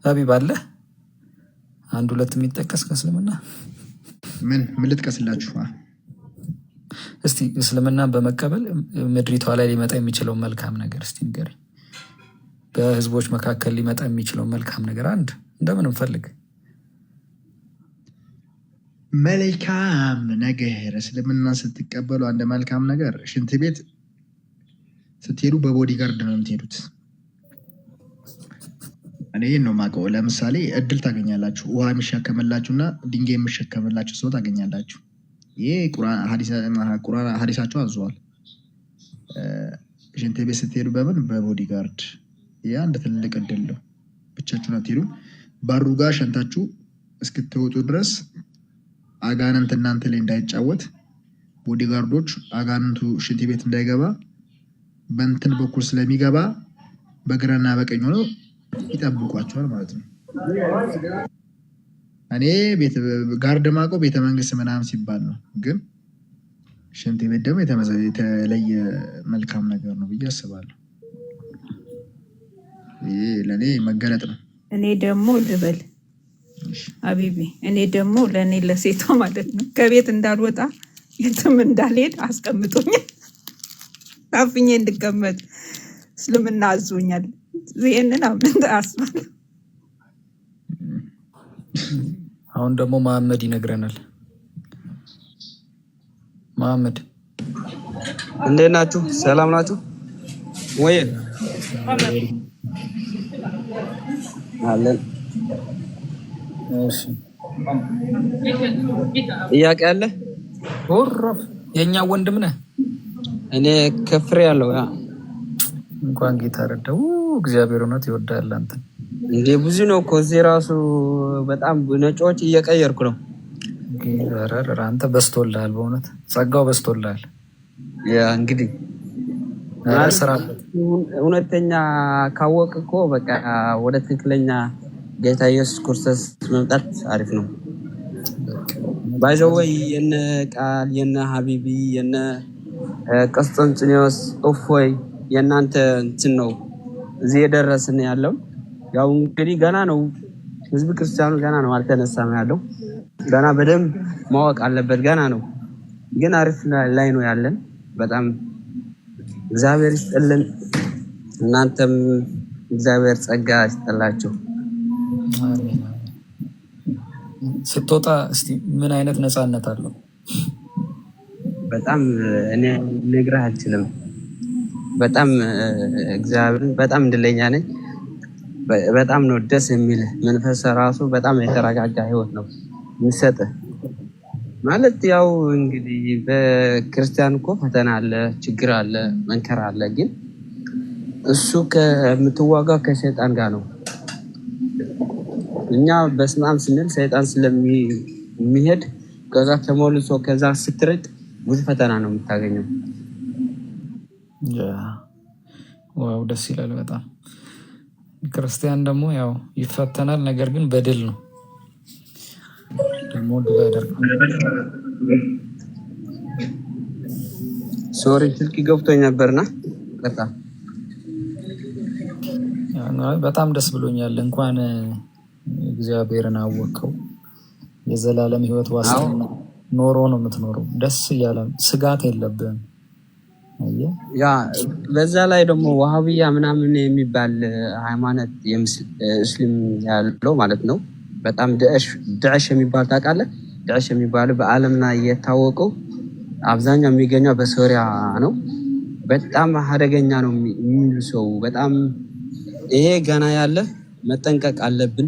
ሀቢብ አለ አንድ ሁለት የሚጠቀስ ከእስልምና ምን ልጥቀስላችሁ? እስቲ እስልምናን በመቀበል ምድሪቷ ላይ ሊመጣ የሚችለው መልካም ነገር እስቲ ንገረኝ። በህዝቦች መካከል ሊመጣ የሚችለው መልካም ነገር አንድ እንደምንም ፈልግ። መልካም ነገር እስልምና ስትቀበሉ አንድ መልካም ነገር ሽንት ቤት ስትሄዱ በቦዲጋርድ ነው የምትሄዱት። እኔ ነው የማውቀው። ለምሳሌ እድል ታገኛላችሁ። ውሃ የሚሸከምላችሁ እና ድንጋይ የሚሸከምላችሁ ሰው ታገኛላችሁ። ይሄ ቁርአን ሀዲሳቸው አዘዋል። ሽንት ቤት ስትሄዱ በምን በቦዲጋርድ። ይህ አንድ ትልቅ እድል ነው። ብቻችሁን አትሄዱም። ባሩ ጋር ሸንታችሁ እስክትወጡ ድረስ አጋንንት እናንተ ላይ እንዳይጫወት ቦዲጋርዶች አጋንንቱ ሽንት ቤት እንዳይገባ በእንትን በኩል ስለሚገባ በግራና በቀኝ ሆነው ይጠብቋቸዋል ማለት ነው። እኔ ጋርድ ማቆ ቤተ መንግስት ምናምን ሲባል ነው፣ ግን ሽንት ቤት ደግሞ የተለየ መልካም ነገር ነው ብዬ አስባለሁ። ይሄ ለእኔ መገለጥ ነው። እኔ ደግሞ ልበል ሀቢቢ፣ እኔ ደግሞ ለእኔ ለሴቷ ማለት ነው ከቤት እንዳልወጣ የትም እንዳልሄድ አስቀምጦኛል። አፍኜ እንድቀመጥ እስልምና አዞኛል። ይህንን አምን አስባል። አሁን ደግሞ መሐመድ ይነግረናል። መሐመድ እንዴት ናችሁ? ሰላም ናችሁ ወይ? አለን። እሺ ጥያቄ አለ? ወራፍ የኛ ወንድም ነህ። እኔ ከፍሬ ያለው ያ እንኳን ጌታ ረዳው። እግዚአብሔር እውነት ይወዳል። አንተ እንዴ ብዙ ነው እኮ እዚህ ራሱ በጣም ነጮች እየቀየርኩ ነው። ገረር አንተ በስቶልሃል፣ በእውነት ጸጋው በስቶልሃል። ያ እንግዲህ ስራ እውነተኛ ካወቅ እኮ በቃ ወደ ትክክለኛ ጌታ ኢየሱስ ክርስቶስ መምጣት አሪፍ ነው። ባይዘው የነ ቃል የነ ሀቢቢ የነ ቆስጠንጢኖስ እፎይ የእናንተ እንትን ነው እዚህ የደረስን ያለው። ያው እንግዲህ ገና ነው፣ ህዝብ ክርስቲያኑ ገና ነው አልተነሳም ያለው። ገና በደንብ ማወቅ አለበት፣ ገና ነው። ግን አሪፍ ላይ ነው ያለን። በጣም እግዚአብሔር ይስጥልን። እናንተም እግዚአብሔር ጸጋ ይስጥላችሁ። ስትወጣ እስቲ ምን አይነት ነፃነት አለው? በጣም እኔ ልነግርህ አልችልም። በጣም እግዚአብሔርን በጣም እድለኛ ነኝ። በጣም ነው ደስ የሚል መንፈስ ራሱ በጣም የተረጋጋ ህይወት ነው የሚሰጥህ። ማለት ያው እንግዲህ በክርስቲያን እኮ ፈተና አለ፣ ችግር አለ፣ መንከራ አለ። ግን እሱ ከምትዋጋው ከሰይጣን ጋር ነው። እኛ በስማም ስንል ሰይጣን ስለሚሄድ ከዛ ተሞልሶ ከዛ ስትረጥ ብዙ ፈተና ነው የምታገኘው። ዋው ደስ ይላል በጣም። ክርስቲያን ደግሞ ያው ይፈተናል፣ ነገር ግን በድል ነው ደግሞ ድል ያደርጋል። ሶሪ ስልክ ገብቶኝ ነበርና በጣም ደስ ብሎኛል። እንኳን እግዚአብሔርን አወቀው። የዘላለም ህይወት ዋስትና ኖሮ ነው የምትኖረው። ደስ እያለ ስጋት የለብህም። ያ በዛ ላይ ደግሞ ዋሃብያ ምናምን የሚባል ሃይማኖት እስልም ያለው ማለት ነው። በጣም ድዕሽ የሚባል ታውቃለህ? ድዕሽ የሚባለው በዓለም ላይ የታወቀው አብዛኛው የሚገኘው በሶሪያ ነው። በጣም አደገኛ ነው የሚሉ ሰው በጣም ይሄ ገና ያለ መጠንቀቅ አለብን።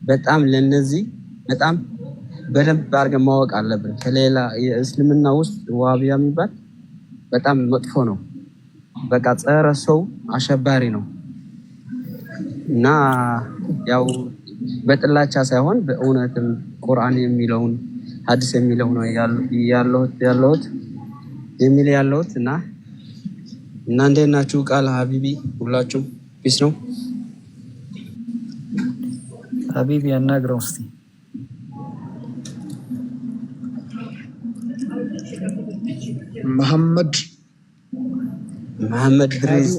በጣም ለነዚህ በጣም በደንብ አድርገን ማወቅ አለብን። ከሌላ የእስልምና ውስጥ ዋሃብያ የሚባል በጣም መጥፎ ነው። በቃ ጸረ ሰው አሸባሪ ነው እና ያው በጥላቻ ሳይሆን በእውነትም ቁርአን የሚለውን ሐዲስ የሚለው ነው ያለሁት እና እንዴት ናችሁ? ቃል ሀቢቢ ሁላችሁም ፒስ ነው። ሀቢቢ ያናግረው እስቲ። መሐመድ ድሬዝ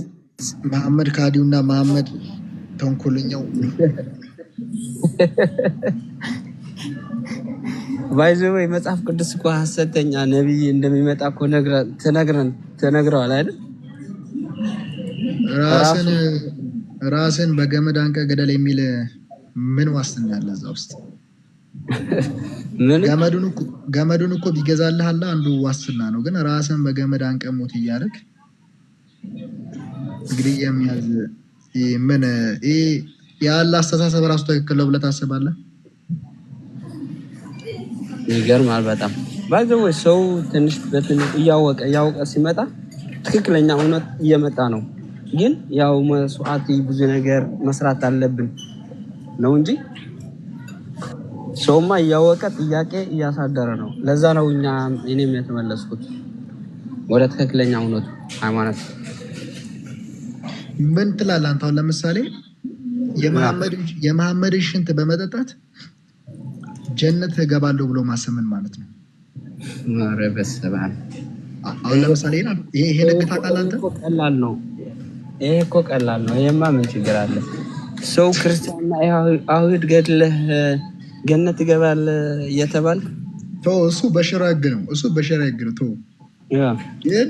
መሐመድ ካዲውና መሐመድ ተንኮለኛው ባይዘው መጽሐፍ ቅዱስ እኮ ሐሰተኛ ነብይ እንደሚመጣ እኮ ተነግረዋል አይደል? ራስን በገመድ አንቀ ገደል የሚል ምን ዋስትና ያለ እዛ ውስጥ? ገመዱን እኮ ቢገዛልህ አለ አንዱ ዋስትና ነው። ግን ራስን በገመድ አንቀ ሞት እያደረግ እንግዲህ የሚያዝ ምን ያለ አስተሳሰብ ራሱ ትክክል ነው ብለህ ታስባለህ? ይገርማል በጣም ባይዘው ሰው ትንሽ በትንሽ እያወቀ ሲመጣ ትክክለኛ እውነት እየመጣ ነው። ግን ያው መስዋዕት ብዙ ነገር መስራት አለብን ነው እንጂ ሰውማ እያወቀ ጥያቄ እያሳደረ ነው። ለዛ ነው እኔም የተመለስኩት ወደ ትክክለኛ እውነቱ ሃይማኖት። ምን ትላለህ አንተ? አሁን ለምሳሌ የመሐመድን ሽንት በመጠጣት ጀነት እገባለሁ ብሎ ማሰምን ማለት ነው። ኧረ በስመ አብ። አሁን ለምሳሌ ይሄ ልክ ታውቃለህ አንተ? ቀላል ነው ይሄ እኮ ቀላል ነው። ይሄማ ምን ችግር አለ? ሰው ክርስቲያንና አይሁድ ገድለህ ገነት ይገባል እየተባልክ እሱ በሸራ ህግ ነው። ግን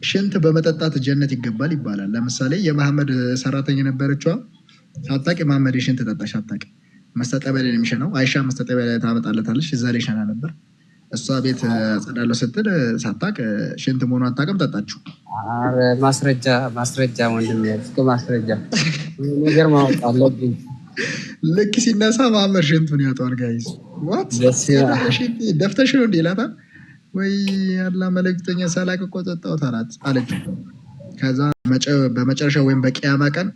ሽንት በመጠጣት ጀነት ይገባል ይባላል። ለምሳሌ የመሐመድ ሰራተኛ የነበረችዋ ሳታውቅ የመሐመድ ሽንት ጠጣች። ሳታውቅ መስታጠቢያ ላይ የሚሸናው አይሻ መስታጠቢያ ላይ ታመጣለታለች። እዛ ላይ ሸና ነበር። እሷ ቤት ጸዳለሁ ስትል ሳታውቅ ሽንት መሆኑ አታውቅም፣ ጠጣችሁ። ኧረ ማስረጃ ወንድም ማስረጃ ነገር ማወቅ አለብኝ። ልክ ሲነሳ መሐመድ ሽንቱን ያጧል። ጋይዝ ደፍተሽ ነው እንዲ ይላታል። ወይ ያላ መልእክተኛ ሳላቅ እኮ ጠጣሁት አለች። ከዛ በመጨረሻ ወይም በቂያማ ቀን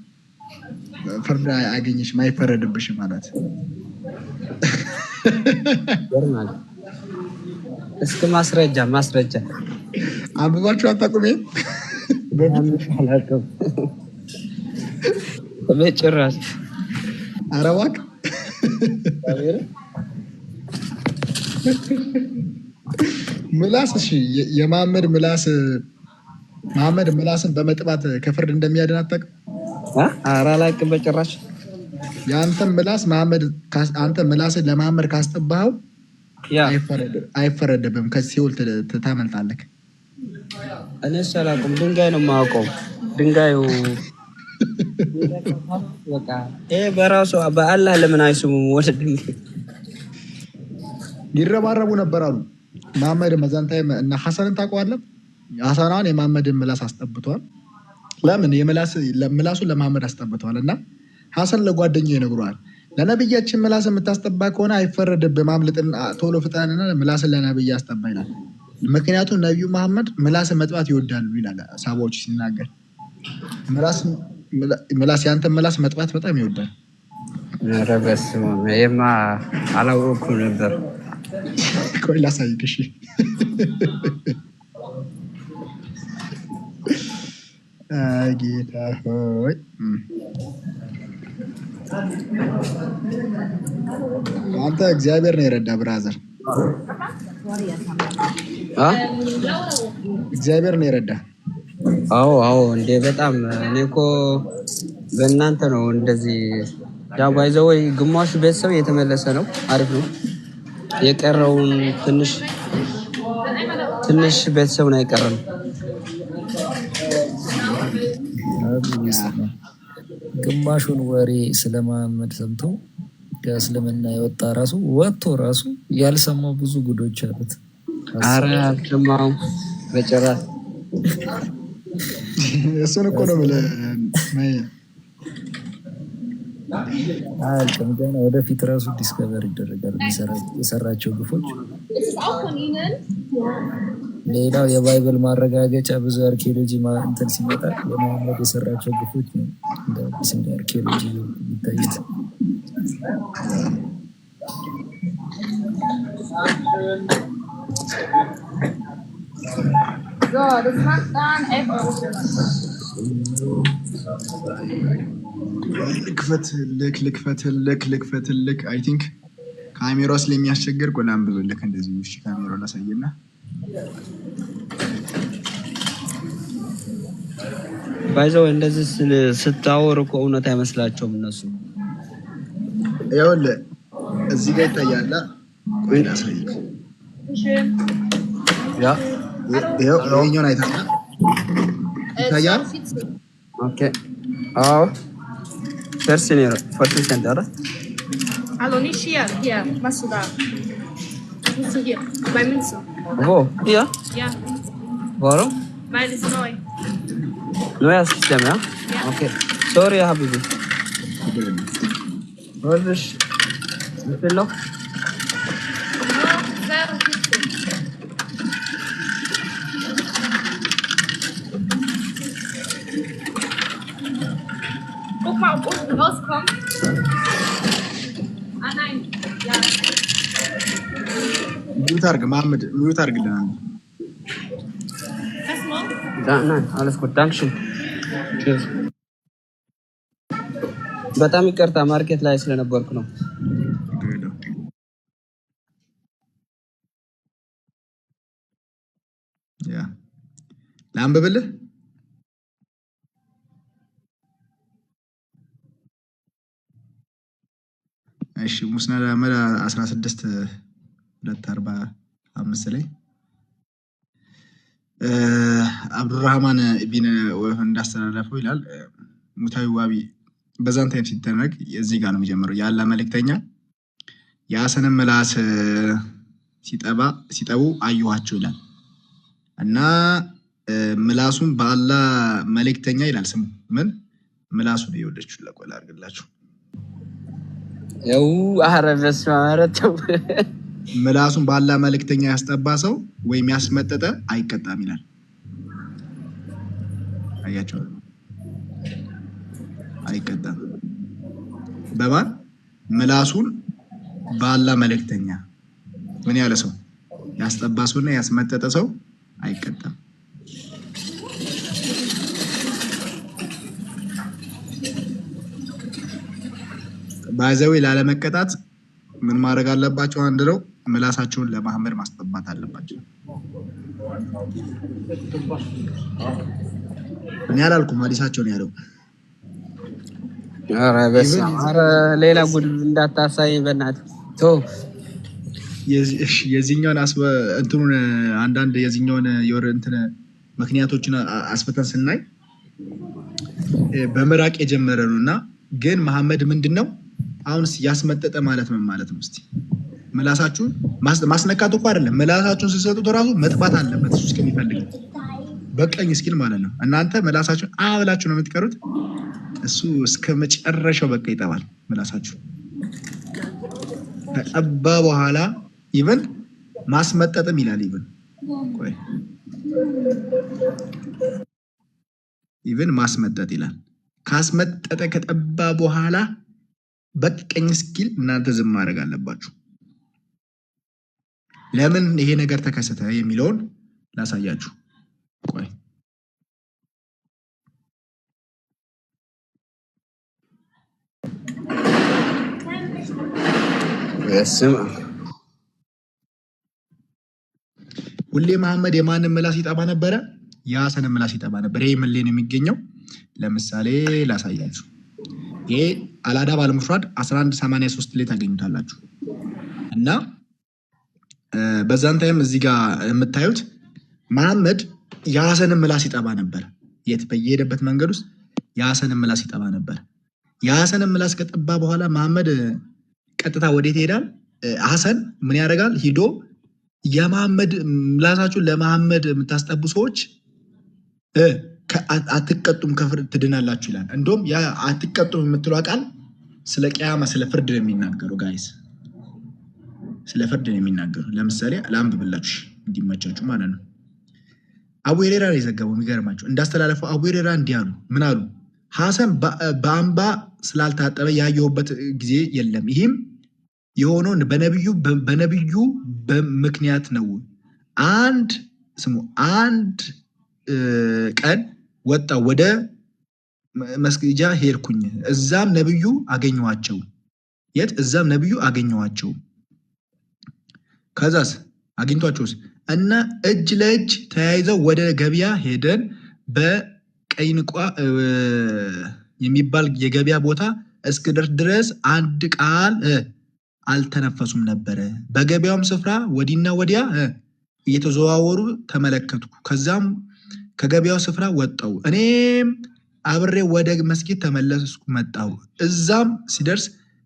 ፍርድ አገኘሽ ማይፈረድብሽ ማለት እስከ ማስረጃ አንብባችሁ አታውቁም? በጭራሽ። ኧረ እባክህ ምላስ። እሺ የመሐመድ ምላስን በመጥባት ከፍርድ እንደሚያድን አታውቅም? ኧረ አላውቅም በጭራሽ። የአንተን ምላስ አንተ ምላስን ለመሐመድ ካስጠባኸው አይፈረድብም፣ ከሲኦል ታመልጣለህ። እኔ አላውቅም። ድንጋይ ነው የማውቀው። ድንጋዩ በቃ ይሄ በራሱ በአላህ ለምን አይስሙም? ወደ ድንጋይ ይረባረቡ ነበር አሉ። መሐመድ መዛንታይ እና ሐሰንን ታውቀዋለህ? ሐሰናን የመሐመድን ምላስ አስጠብቷል። ለምን ምላሱን ለመሐመድ አስጠብቷል። እና ሐሰን ለጓደኛው ይነግረዋል፣ ለነብያችን ምላስ የምታስጠባ ከሆነ አይፈረድብህም፣ ማምልጥና ቶሎ ፍጠንና ምላስን ለነብይ አስጠባ ይላል። ምክንያቱም ነቢዩ መሐመድ ምላስን መጥባት ይወዳሉ ይላል። ሳባዎች ሲናገር ምላስ ያንተን ምላስ መጥባት በጣም ይወዳል። ኧረ በስመ አብ። ይሄማ አላወኩም ነበር። ቆይ ላሳይክ። እሺ ጌታ ሆይ አንተ እግዚአብሔር ነው የረዳ ብራዘር፣ እግዚአብሔር ነው የረዳ። አዎ እንዴ በጣም እኔ እኮ በእናንተ ነው እንደዚህ ያው ባይዘው ወይ ግማሽ ቤተሰብ የተመለሰ ነው። አሪፍ ነው። የቀረውን ትንሽ ቤተሰብ ነው የቀረው። ግማሹን ወሬ ስለመሐመድ ሰምቶ ከእስልምና የወጣ ወጥቶ ያልሰማው ብዙ ጉዶች አሉት። ኧረ አልሰማሁም በጭራሽ። እሱን እኮ ነው የምልህ። አልቅም ገና ወደፊት ዲስከቨር ይደረጋል የሰራቸው ግፎች። ሌላው የባይብል ማረጋገጫ ብዙ አርኪኦሎጂ እንትን ሲመጣ የመሐመድ የሰራቸው ግፎች ነው እንደ አዲስ እንደ አርኪኦሎጂ ይታዩት። ልክፈትልክ አይ ቲንክ ካሜራው ስለሚያስቸግር ቆላም ብልክ እንደዚህ እሺ፣ ካሜራው ላሳየና ባይዘው እንደዚህ ስታወሩ እኮ እውነት አይመስላቸውም እነሱ። ይኸውልህ እዚህ ጋር ይታያል። ቆይ ላሳይህ። Ja. ይኸኛውን አይተሃል? ይታያል? Okay. Oh. Tersinero. 40 cent, Hallo, nicht hier. Machst du da? Musst du hier, bei Münze. Wo? Hier? Ja, Warum? weil es neu. Neues System, ja? Ja. Okay. Sorry, Habibi. Was ist? Wie viel noch? Nur 72. Guck mal, ob unten rauskommt. Ah nein, ja. ሚዩት አድርግ መሐመድ፣ ሚዩት አድርግልናል። Was noch? Nein, alles gut. Dankeschön. Tschüss. በጣም ይቅርታ ማርኬት ላይ ስለነበርኩ ነው። ያ ላንብብልህ። እሺ ሙስነድ አህመድ 16:245 ላይ አብዱራህማን ቢን እንዳስተላለፈው ይላል። ሙታዊ ዋቢ በዛን ታይም ሲደረግ እዚህ ጋር ነው የሚጀምረው። የአላህ መልእክተኛ የሐሰንን ምላስ ሲጠቡ አየኋቸው ይላል እና ምላሱን በአላህ መልእክተኛ ይላል። ስሙ ምን ምላሱን ይወደችው ለቆላ አድርግላችሁ ያው አረበስ ማረተው ምላሱን በአላህ መልእክተኛ ያስጠባ ሰው ወይም ያስመጠጠ አይቀጣም ይላል። አያችሁ አይቀጣም። በማን ምላሱን በአላህ መልእክተኛ ምን ያለ ሰው ያስጠባ ሰውና ያስመጠጠ ሰው አይቀጣም። ባይዘው ላለመቀጣት ምን ማድረግ አለባቸው? አንድ ነው ምላሳቸውን ለመሐመድ ማስጠባት አለባቸው። እኔ አላልኩም ሐዲሳቸው ነው ያለው። ኧረ በስመ አብ! ኧረ ሌላ ጉድ እንዳታሳይ በእናትህ ተው። የዚህኛውን እንትኑን አንዳንድ የዚህኛውን የወር እንትን ምክንያቶችን አስፈተን ስናይ በምራቅ የጀመረ ነውና ግን መሐመድ ምንድነው አሁን ያስመጠጠ ማለት ምን ማለት ነው? እስቲ ምላሳችሁን ማስነካት እኮ አይደለም፣ ምላሳችሁን ሲሰጡት ራሱ መጥባት አለበት። እሱ እስከሚፈልግ በቀኝ እስኪል ማለት ነው። እናንተ ምላሳችሁን አብላችሁ ነው የምትቀሩት። እሱ እስከ መጨረሻው በቃ ይጠባል ምላሳችሁ። ከጠባ በኋላ ኢቭን ማስመጠጥም ይላል። ኢቭን ማስመጠጥ ይላል። ካስመጠጠ ከጠባ በኋላ በቀኝ እስኪል እናንተ ዝም ማድረግ አለባችሁ። ለምን ይሄ ነገር ተከሰተ የሚለውን ላሳያችሁ። ቆይ ሁሌ መሐመድ የማንን ምላስ ይጠባ ነበረ? የሐሰንን ምላስ ይጠባ ነበር። ይሄ ምን ላይ ነው የሚገኘው? ለምሳሌ ላሳያችሁ። ይሄ አልአዳብ አልሙፍራድ 1183 ላይ ታገኙታላችሁ። እና በዛን ታይም እዚህ ጋር የምታዩት መሐመድ የሐሰንን ምላስ ይጠባ ነበር። የት በየሄደበት መንገድ ውስጥ የሐሰንን ምላስ ይጠባ ነበር። የሐሰንን ምላስ ከጠባ በኋላ መሐመድ ቀጥታ ወዴት ይሄዳል? ሐሰን ምን ያደርጋል? ሂዶ የመሐመድ ምላሳችሁን ለመሐመድ የምታስጠቡ ሰዎች አትቀጡም ከፍርድ ትድናላችሁ ይላል። እንደውም ያ አትቀጡም የምትለው ቃል ስለ ቂያማ ስለ ፍርድ ነው የሚናገሩ። ጋይስ ስለ ፍርድ ነው የሚናገሩ። ለምሳሌ ላንብብላችሁ እንዲመቻችሁ ማለት ነው። አቡ ሁረይራ ነው የዘገበው። የሚገርማችሁ እንዳስተላለፈው አቡ ሁረይራ እንዲህ አሉ። ምን አሉ? ሐሰን በአንባ ስላልታጠበ ያየሁበት ጊዜ የለም። ይህም የሆነው በነብዩ በምክንያት ነው። አንድ ቀን ወጣው ወደ መስጊጃ ሄድኩኝ። እዛም ነብዩ አገኘዋቸው። የት? እዛም ነብዩ አገኘዋቸው። ከዛስ አግኝቷቸውስ እና እጅ ለእጅ ተያይዘው ወደ ገበያ ሄደን በቀይንቋ የሚባል የገበያ ቦታ እስክደርስ ድረስ አንድ ቃል አልተነፈሱም ነበረ። በገበያውም ስፍራ ወዲና ወዲያ እየተዘዋወሩ ተመለከትኩ። ከዛም ከገበያው ስፍራ ወጣው። እኔም አብሬ ወደ መስጊድ ተመለስኩ መጣሁ። እዛም ሲደርስ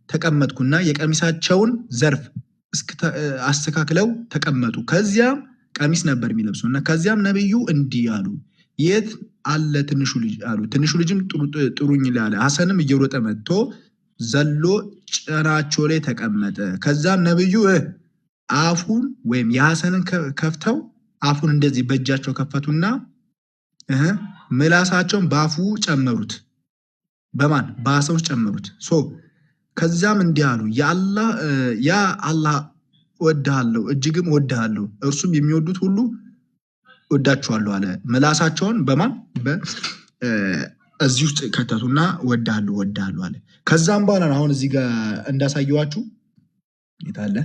ተቀመጥኩና የቀሚሳቸውን ዘርፍ አስተካክለው ተቀመጡ። ከዚያም ቀሚስ ነበር የሚለብሱ እና ከዚያም ነብዩ እንዲህ አሉ፣ የት አለ ትንሹ ልጅ አሉ። ትንሹ ልጅም ጥሩኝ አለ። ሐሰንም እየሮጠ መጥቶ ዘሎ ጭናቸው ላይ ተቀመጠ። ከዛም ነብዩ አፉን ወይም የሐሰንን ከፍተው አፉን እንደዚህ በእጃቸው ከፈቱና ምላሳቸውን በአፉ ጨመሩት። በማን በሐሰን ውስጥ ጨመሩት። ከዛም እንዲህ አሉ፣ ያ አላህ ወድሃለሁ፣ እጅግም ወድሃለሁ፣ እርሱም የሚወዱት ሁሉ ወዳችኋለሁ አለ። ምላሳቸውን በማን እዚህ ውስጥ ከተቱና ወድሃለሁ አለ። ከዛም በኋላ አሁን እዚህ ጋር እንዳሳየዋችሁ ይታለ።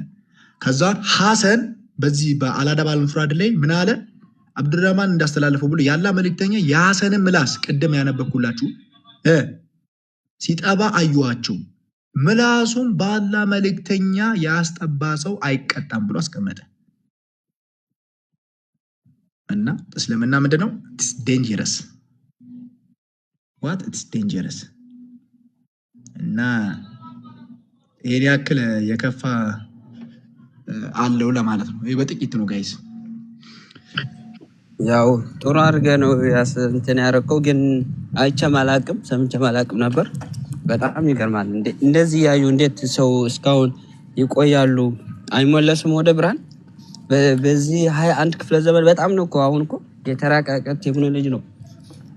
ከዛ ሐሰን በዚህ በአልአዳብ አልሙፍራድ ላይ ምን አለ? አብዱራህማን እንዳስተላለፈው ብሎ ያላ መልእክተኛ የሐሰንን ምላስ ቅድም ያነበብኩላችሁ ሲጠባ አዩዋቸው። ምላሱም ባላ መልእክተኛ ያስጠባ ሰው አይቀጣም ብሎ አስቀመጠ። እና እስልምና ምንድነው? ኢትስ ዴንጀረስ ዋት ኢትስ ዴንጀረስ። እና ይሄን ያክል የከፋ አለው ለማለት ነው። ይሄ በጥቂት ነው ጋይስ። ያው ጥሩ አድርገህ ነው እንትን ያደረከው፣ ግን አይቼም አላቅም ሰምቼም አላቅም ነበር። በጣም ይገርማል። እንደዚህ ያዩ እንዴት ሰው እስካሁን ይቆያሉ? አይመለስም ወደ ብርሃን? በዚህ 21 ክፍለ ዘመን በጣም ነው እኮ አሁን እኮ የተራቀቀ ቴክኖሎጂ ነው።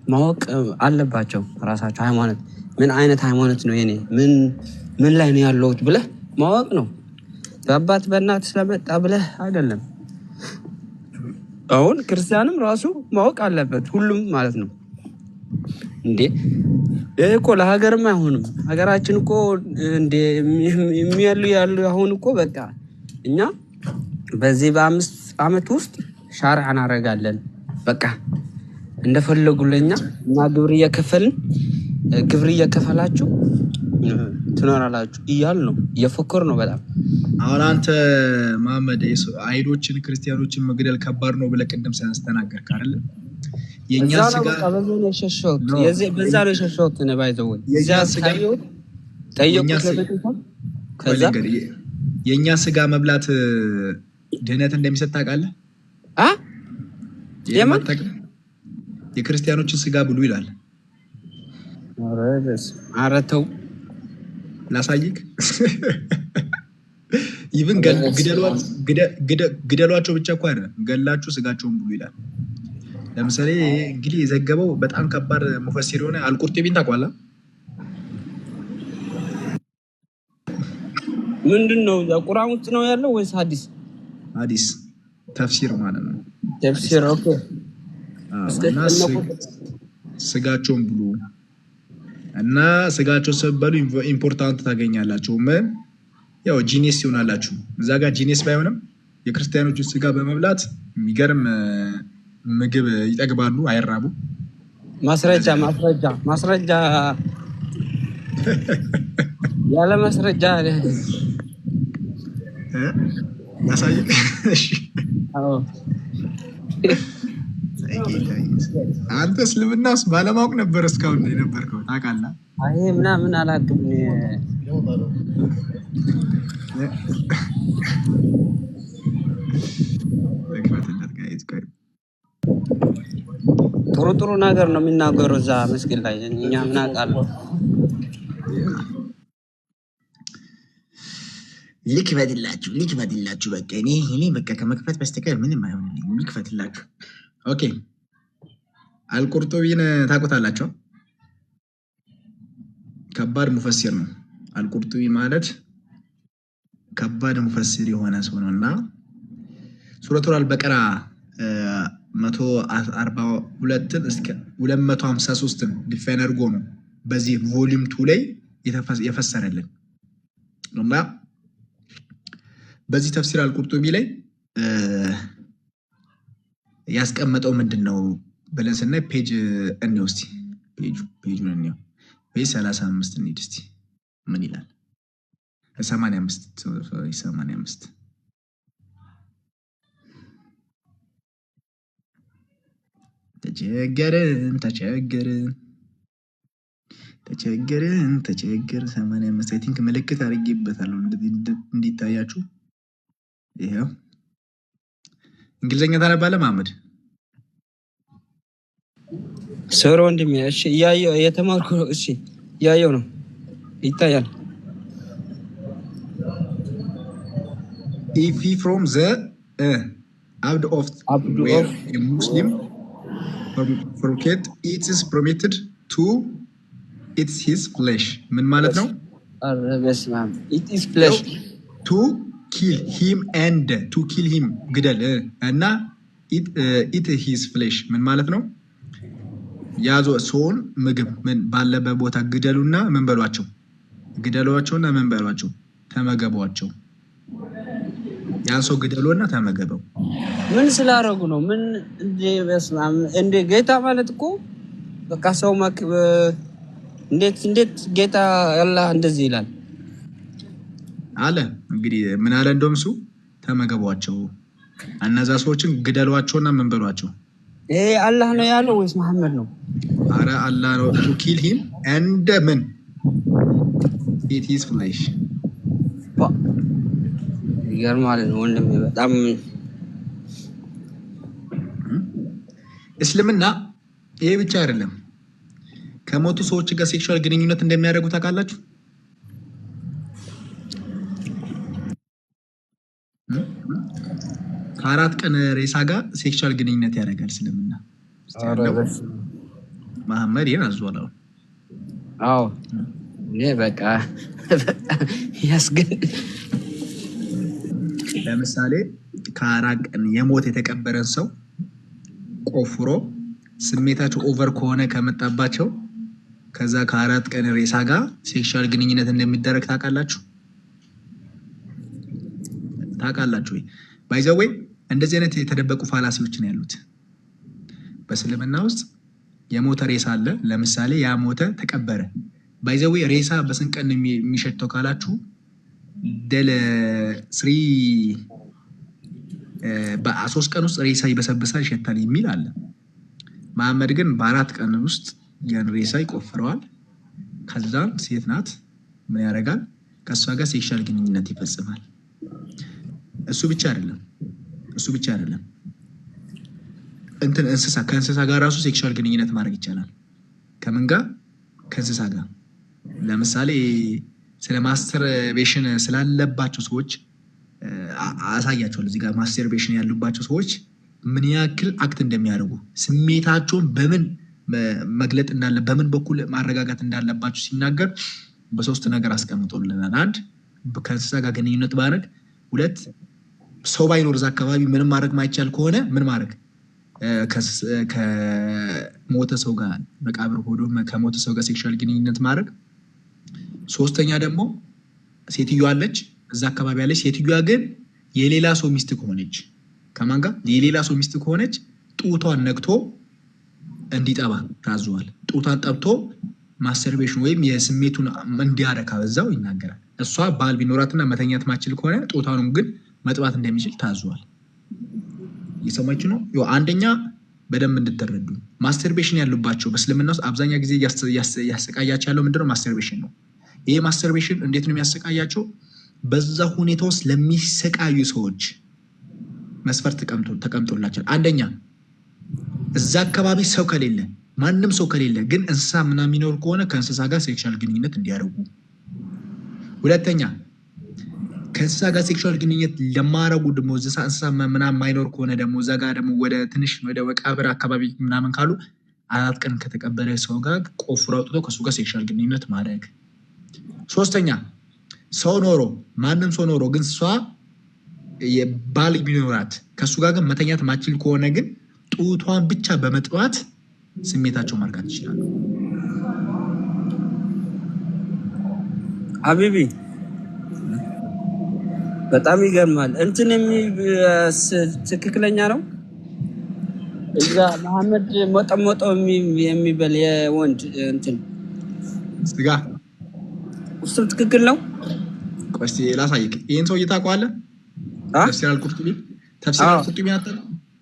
ማወቅ አለባቸው ራሳቸው። ሃይማኖት ምን አይነት ሃይማኖት ነው የኔ ምን ላይ ነው ያለሁት ብለህ ማወቅ ነው። በአባት በእናት ስለመጣ ብለህ አይደለም። አሁን ክርስቲያንም ራሱ ማወቅ አለበት፣ ሁሉም ማለት ነው። እንዴ እኮ ለሀገርም አይሆንም። ሀገራችን እኮ እንደ ያሉ አሁን እኮ በቃ እኛ በዚህ በ5 ዓመት ውስጥ ሻርዕ እናደርጋለን። በቃ እንደፈለጉልኛ እና ግብር እየከፈላችሁ ትኖራላችሁ እያሉ ነው፣ እየፎከሩ ነው በጣም። አሁን አንተ መሐመድ አይሁዶችን ክርስቲያኖችን መግደል ከባድ ነው ብለህ ቅድም ሳስተናገርክ አይደል? የኛ ስጋ በዛ ነው የሸሸሁት ነው ባይዘው የኛ ስጋ መብላት ድህነት እንደሚሰጥ ታውቃለህ? የክርስቲያኖችን ስጋ ብሉ ይላል። ኧረ ተው ላሳይክ። ይብን ግደሏቸው ብቻ እኮ አይደለም፣ ገላችሁ ስጋቸውን ብሉ ይላል። ለምሳሌ እንግዲህ የዘገበው በጣም ከባድ ሙፈሲር የሆነ አልቁርጡቢን ታውቃለህ? ምንድነው? ቁርአን ውስጥ ነው ያለው ወይስ ሐዲስ ተፍሲር ማለት ነው። ተፍሲር ኦኬ። ስጋቸውን ብሉ እና ስጋቸው ሰበሉ ኢምፖርታንት ታገኛላችሁ። ምን ያው ጂኒስ ይሆናላችሁ። እዛ ጋር ጂኒስ ባይሆንም የክርስቲያኖቹ ስጋ በመብላት የሚገርም ምግብ ይጠግባሉ፣ አይራቡ። ማስረጃ ያለ ማስረጃ አሳይ። እሺ አንተ እስልምናስ ባለማወቅ ነበር እስካሁን የነበርከው ታውቃለህ? አይ ምናምን አላውቅም። ጥሩ ነገር ነው የሚናገሩ እዛ መስጊድ ላይ። እኛ ምን አውቃለሁ? ልክፈትላችሁ በቃ እኔ በቃ ከመክፈት በስተቀር ምንም አይሆንልኝ። ልክፈትላችሁ። ኦኬ አልቁርጡቢን ታውቁታላችሁ? ከባድ ሙፈሲር ነው። አልቁርጡቢ ማለት ከባድ ሙፈሲር የሆነ ሰው ነውና ሱረቱል አልበቀራ 142 እስከ 253 ዲፋይን አድርጎ ነው በዚህ ቮሊዩም 2 ላይ የፈሰረልን ነውና በዚህ ተፍሲር አልቁርጡቢ ላይ ያስቀመጠው ምንድነው ብለን ስናይ ፔጅ እንየው እስቲ። ፔጁን እንየው ወይ 35 እንሂድ እስቲ። ምን ይላል? 85 ተቸገርን 85 አይ ቲንክ ምልክት አድርጌበታለሁ እንዲታያችሁ። ይሄው እንግሊዘኛ ታነባለህ መሐመድ? ሶሮ ወንድሜ እሺ እያየሁ የተማርኩ ነው። እሺ እያየሁ ነው ይታያል። if he from the abd of where a Muslim forget it is permitted to eat his flesh ምን ማለት ነው? በስማም it is flesh to kill him and to kill him ግደል እና eat his flesh ምን ማለት ነው? ያዞ ሰውን ምግብ ምን ባለበት ቦታ ግደሉና ምን በሏቸው? ግደሏቸውና ምን በሏቸው? ተመገቧቸው። ያን ሰው ግደሉና ተመገበው። ምን ስላደረጉ ነው? ምን እንደ በስማም እንደ ጌታ ማለት እኮ በቃ ሰው እንዴት ጌታ አላህ እንደዚህ ይላል አለ። እንግዲህ ምን አለ? እንደውም እሱ ተመገቧቸው፣ እነዛ ሰዎችን ግደሏቸውና ምን በሏቸው። ይሄ አላህ ነው ያለው ወይስ መሐመድ ነው? አረ አላህ ነው። to kill him and ምን eat his flesh ይገርማል ወንድሜ በጣም። እስልምና ይሄ ብቻ አይደለም፣ ከሞቱ ሰዎች ጋር ሴክሹዋል ግንኙነት እንደሚያደርጉ ታውቃላችሁ? ከ4 ቀን ሬሳ ጋር ሴክሹዋል ግንኙነት ያደርጋል እስልምና። መሐመድ ይሄን አዟል። አዎ ይሄ በቃ ያስገድ ለምሳሌ ከ4 ቀን የሞት የተቀበረን ሰው ቆፍሮ ስሜታቸው ኦቨር ከሆነ ከመጣባቸው ከዛ ከ4 ቀን ሬሳ ጋር ሴክሹዋል ግንኙነት እንደሚደረግ ታውቃላችሁ? ታውቃላችሁ ወይ? ባይ ዘ ዌይ እንደዚህ አይነት የተደበቁ ፋላሲዎች ነው ያሉት በእስልምና ውስጥ። የሞተ ሬሳ አለ። ለምሳሌ ያ ሞተ ተቀበረ። ባይ ዘ ዌይ ሬሳ በስንት ቀን የሚሸተው ካላችሁ ደለ 3 ቀን ውስጥ ሬሳ ይበሰብሳል ይሸታል የሚል አለ። መሐመድ ግን በ4 ቀን ውስጥ ያን ሬሳ ይቆፍረዋል። ከዛ ሴት ናት ምን ያደርጋል? ከእሷ ጋር ሴክሹዋል ግንኙነት ይፈጽማል። እሱ ብቻ አይደለም እንትን ከእንስሳ ጋር ራሱ ሴክሹዋል ግንኙነት ማድረግ ይቻላል። ከምን ጋር? ከእንስሳ ጋር። ለምሳሌ ስለ ማስተርቤሽን ስላለባቸው ሰዎች አሳያቸዋል። እዚህ ጋር ማስተርቤሽን ያሉባቸው ሰዎች ምን ያክል አክት እንደሚያደርጉ ስሜታቸውን በምን መግለጥ እንዳለ በምን በኩል ማረጋጋት እንዳለባቸው ሲናገር በ3 ነገር አስቀምጦልናል። 1 ከእንስሳ ጋር ግንኙነት ማድረግ፣ 2 ሰው ባይኖር እዛ አካባቢ ምንም ማድረግ ማይቻል ከሆነ ምን ማድረግ? ከሞተ ሰው ጋር መቃብር ሆዶ ከሞተ ሰው ጋር ሴክሹዋል ግንኙነት ማድረግ። 3ኛ ደግሞ ሴትዮዋ አለች እዛ አካባቢ ያለች ሴትዮዋ ግን የሌላ ሰው ሚስት ከሆነች ከማን ጋር? የሌላ ሰው ሚስት ከሆነች ጡቷን ነክቶ እንዲጠባ ታዟል። ጡቷን ጠብቶ ማስተርቤሽን ወይም የስሜቱን እንዲያረካ በዛው ይናገራል። እሷ ባል ቢኖራትና መተኛት ማችል ከሆነ ጡቷንም ግን መጥባት እንደሚችል ታዟል። እየሰማችሁ ነው? አንደኛ በደንብ እንድትረዱ ማስተርቤሽን ያሉባቸው በእስልምና ውስጥ አብዛኛው ጊዜ ያሰቃያቸው ያለው ምንድነው? ማስተርቤሽን ነው። ይሄ ማስተርቤሽን እንዴት ነው የሚያሰቃያቸው? በዛ ሁኔታ ውስጥ ለሚሰቃዩ ሰዎች መስፈርት ተቀምጦላቸው፣ አንደኛ እዛ አካባቢ ሰው ከሌለ ማንም ሰው ከሌለ ግን እንስሳ ምናምን የሚኖር ከሆነ ከእንስሳ ጋር ሴክሹዋል ግንኙነት እንዲያደርጉ። 2ኛ ከእንስሳ ጋር ሴክሹዋል ግንኙነት ለማረጉ ደግሞ እንስሳ ምናምን ማይኖር ከሆነ ደግሞ እዛ ጋር ደግሞ ወደ ትንሽ ወደ መቃብር አካባቢ ምናምን ካሉ 4 ቀን ከተቀበረ ሰው ጋር ቆፍሮ አውጥቶ ከሱ ጋር ሴክሹዋል ግንኙነት ማድረግ። 3ኛ ሰው ኖሮ ማንም ሰው ኖሮ ግን እሷ የባል ቢኖራት ከሱ ጋር ግን መተኛት ማችል ከሆነ ግን ጡቷን ብቻ በመጥባት ስሜታቸው ማርካት ይችላሉ። ሀቢቢ በጣም ይገርማል። እንትን ትክክለኛ ነው። እዛ መሐመድ ሞጠሞጦ የሚበል የወንድ እንትን ስጋ እሱ ትክክል ነው። ቆይ እስኪ ላሳይክ። ይሄን ሰውዬ ታውቀዋለህ? ተፍሲር አልቁርጡቢ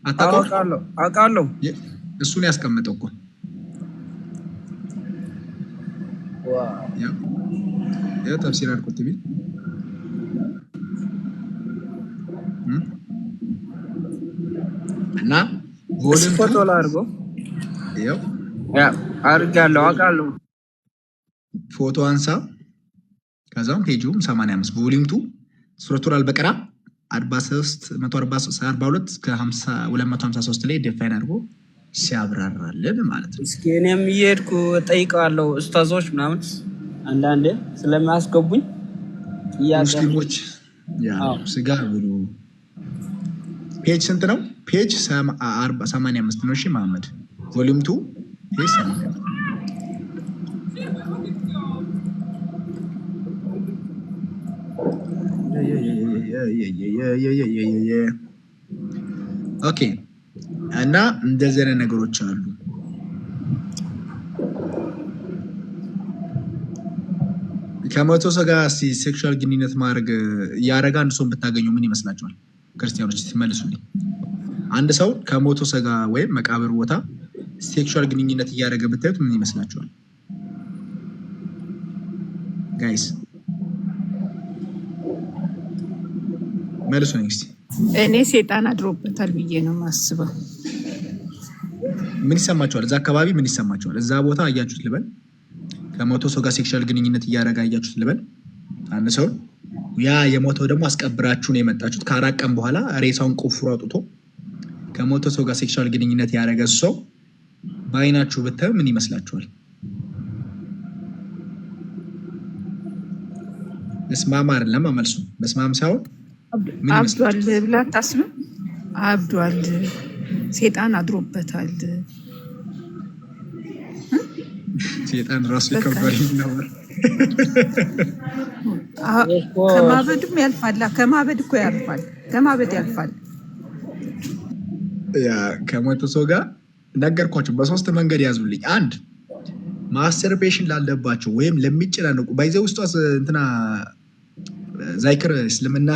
አታውቀውም? አውቃለሁ። እሱን ያስቀምጠው እኮ ያው ተፍሲር አልቁርጡቢ እና ቮሊዩም ፎቶ ላድርጎ። ያው አድርጋለሁ። አውቃለሁ። ፎቶ አንሳ። ከዛም ፔጁም 85 ቮሊዩም 2 ሱረቱል አልበቀራ 43 142 እስከ 253 ላይ ዲፋይን አድርጎ ሲያብራራልን ማለት ነው። እስኪ እኔም እየሄድኩ ጠይቀዋለሁ ኡስታዞች ምናምን አንዳንዴ ስለማያስገቡኝ ሙስሊሞች ስጋ ብሉ። ፔጅ ስንት ነው? ፔጅ 85 ነው። እሺ መሐመድ ቮሊዩም 2 ፔጅ 85 ኦኬ። እና እንደዚህ አይነት ነገሮች አሉ። ከመቶ ሰው ጋር ሴክሹዋል ግንኙነት ማድረግ ያደረገ አንድ ሰው ብታገኙ ምን ይመስላችኋል? ክርስቲያኖች ትመልሱልኝ። አንድ ሰው ከሞቶ ሰው ጋር ወይም መቃብር ቦታ ሴክሹዋል ግንኙነት እያደረገ ብታዩት ምን ይመስላችኋል? ጋይስ መልሱ ነው። እኔ ሴጣን አድሮበታል ብዬ ነው የማስበው። ምን ይሰማችኋል? እዛ አካባቢ ምን ይሰማችኋል? እዛ ቦታ አያችሁት ልበል፣ ከሞቶ ሰው ጋር ሴክሹዋል ግንኙነት እያደረገ አያችሁት ልበል። አንድ ሰው ያ የሞተው ደግሞ አስቀብራችሁ ነው የመጣችሁት። ከ4 ቀን በኋላ ሬሳውን ቆፍሮ አውጥቶ ከሞቶ ሰው ጋር ሴክሹዋል ግንኙነት ያደረገ ሰው በአይናችሁ ብታዩ ምን ይመስላችኋል? በስማም አይደለም መልሱ፣ በስማም ሳይሆን አብዷል ብላ አታስብም? አብዷል፣ ሴጣን አድሮበታል። ሴጣን ራሱ ይከብዳል ነበር። ከማበድም ያልፋል። ከማበድ እኮ ያልፋል። ከማበድ ያልፋል። ያ ከሞተ ሰው ጋር ነገርኳቸው። በ3 መንገድ ያዙልኝ። አንድ ማስተርቤሽን ላለባቸው ወይም ለሚጨናነቁ ባይዘ ውስጥ እንትና ዛይክር እስልምና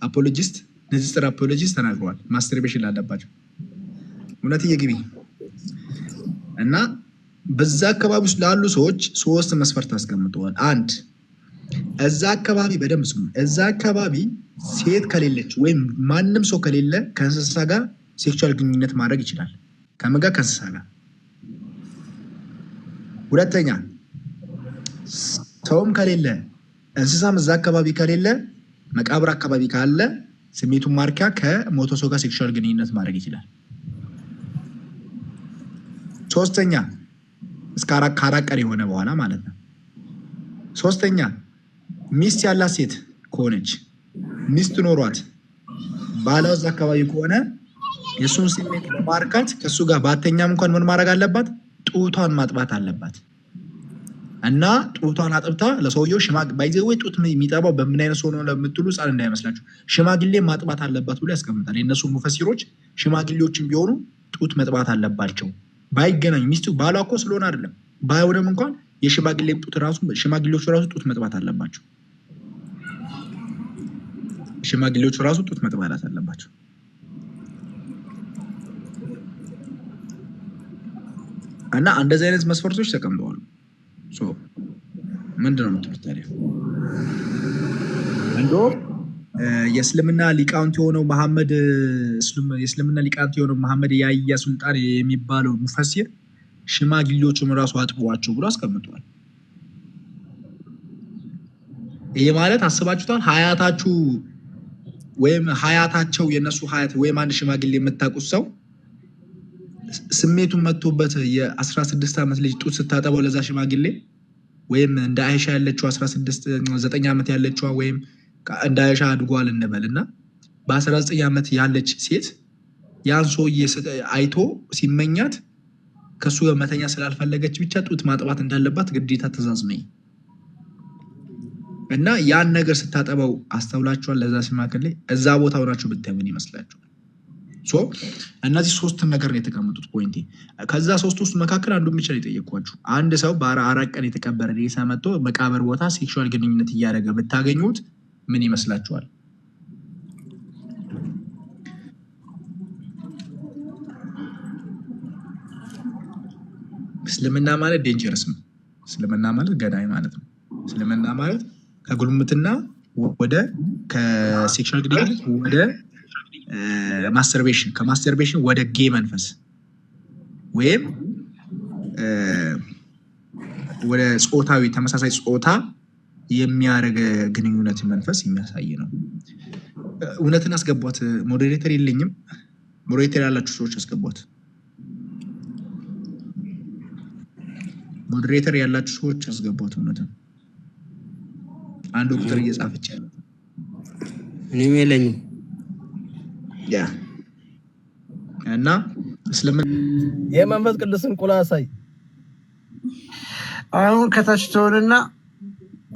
አፖሎጂስት ንጽጽር አፖሎጂስት ተናግረዋል። ማስተርቤሽን ላለባቸው እውነት እየግቢ እና በዛ አካባቢ ውስጥ ላሉ ሰዎች 3 መስፈርት አስቀምጠዋል። አንድ እዛ አካባቢ በደንብ ስሙ። እዛ አካባቢ ሴት ከሌለች ወይም ማንም ሰው ከሌለ ከእንስሳ ጋር ሴክሹዋል ግንኙነት ማድረግ ይችላል። ከምን ጋር? ከእንስሳ ጋር። ሁለተኛ ሰውም ከሌለ እንስሳም እዛ አካባቢ ከሌለ መቃብር አካባቢ ካለ ስሜቱን ማርኪያ ከሞቶ ሰው ጋር ሴክሹዋል ግንኙነት ማድረግ ይችላል። ሶስተኛ እስከ 4 ቀን የሆነ በኋላ ማለት ነው። ሶስተኛ ሚስት ያላት ሴት ከሆነች ሚስት ኖሯት ባሏ እዛ አካባቢ ከሆነ የእሱን ስሜት ማርካት ከእሱ ጋር ባተኛም እንኳን ምን ማድረግ አለባት? ጡቷን ማጥባት አለባት። እና ጡቷን አጥብታ ለሰውየው ባይዘዌ ጡት የሚጠባው በምን አይነት ሰው ነው ለምትሉ ህፃን እንዳይመስላችሁ ሽማግሌ ማጥባት አለባት ብሎ ያስቀምጣል። የእነሱ ሙፈሲሮች ሽማግሌዎችን ቢሆኑ ጡት መጥባት አለባቸው። ባይገናኙ ሚስቱ ባሏ እኮ ስለሆነ አይደለም፣ ባይሆንም እንኳን የሽማግሌ ጡት ራሱ ሽማግሌዎቹ ራሱ ጡት መጥባት አለባቸው። ሽማግሌዎቹ ራሱ ጡት መጥባት አለባቸው። እና እንደዚህ አይነት መስፈርቶች ተቀምጠዋል። ምንድን ነው የምትሉት ታዲያ? እንደውም የእስልምና ሊቃውንት የሆነው መሐመድ ያህያ ሱልጣን የሚባለው ሙፈሲር ሽማግሌዎቹን ራሱ አጥቧቸው ብሎ አስቀምጧል። ይሄ ማለት አስባችሁታል? ሀያታችሁ ወይም ሀያታቸው የነሱ ሀያት ወይም አንድ ሽማግሌ የምታውቁት ሰው ስሜቱን መጥቶበት የ16 ዓመት ልጅ ጡት ስታጠበው ለዛ ሽማግሌ ወይም እንደ አይሻ ያለችው 9 ዓመት ያለችዋ ወይም እንደ አይሻ አድጓል እንበል እና በ19 ዓመት ያለች ሴት ያን ሰውዬ አይቶ ሲመኛት ከሱ ጋር መተኛ ስላልፈለገች ብቻ ጡት ማጥባት እንዳለባት ግዴታ ትእዛዝ ነው። እና ያን ነገር ስታጠበው አስተውላችኋል? ለዛ ሽማግሌ እዛ ቦታ ሆናችሁ ብታይ ምን ይመስላችኋል? ሶ እነዚህ ሶስት ነገር ነው የተቀመጡት ፖይንቴ። ከዛ ሶስት ውስጥ መካከል አንዱ ብቻ ነው የጠየኳችሁ። አንድ ሰው በአራት ቀን የተቀበረ ሬሳ መጥቶ መቃብር ቦታ ሴክሹዋል ግንኙነት እያደረገ ብታገኙት ምን ይመስላችኋል? እስልምና ማለት ዴንጀረስ ነው። እስልምና ማለት ገዳይ ማለት ነው። እስልምና ማለት ከጉልምትና ወደ ከሴክሹዋል ግንኙነት ወደ ማስተርቤሽን ከማስተርቤሽን ወደ ጌ መንፈስ ወይም ወደ ጾታዊ ተመሳሳይ ጾታ የሚያደርግ ግንኙነት መንፈስ የሚያሳይ ነው። እውነትን አስገቧት። ሞዴሬተር የለኝም። ሞዴሬተር ያላችሁ ሰዎች አስገቧት። ሞዴሬተር ያላችሁ ሰዎች አስገቧት። እውነትን አንድ ቁጥር እየጻፈች ያለ እኔም የለኝም። ያ እና እስልምና የመንፈስ ቅዱስን ቁላ አሳይ። አሁን ከታች ተሆንና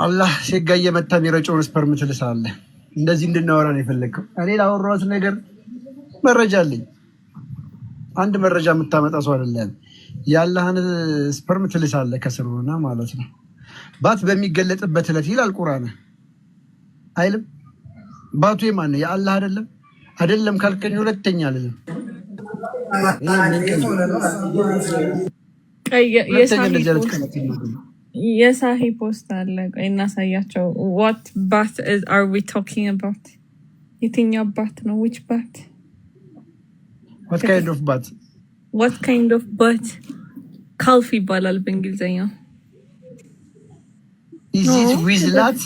አላህ ሴጋ እየመታ የሚረጨውን ስፐርም ትልሳለህ። እንደዚህ እንድናወራ ነው የፈለግከው። እኔ ላወራሁት ነገር መረጃ አለኝ። አንድ መረጃ የምታመጣ ሰው አይደለም። የአላህን ስፐርም ትልሳለህ ከስር ሆና ማለት ነው። ባት በሚገለጥበት ዕለት ይላል ቁርአን አይልም? ባቱ የማን ነው? የአላህ አይደለም? አይደለም ካልከኝ ሁለተኛ አይደለም። የሳሂ ፖስት አለ። እናሳያቸው። what bath are we talking about? የትኛው ባት ነው? which bath? what kind of bath? what kind of bath? ካልፍ ይባላል በእንግሊዝኛ። is it with lat?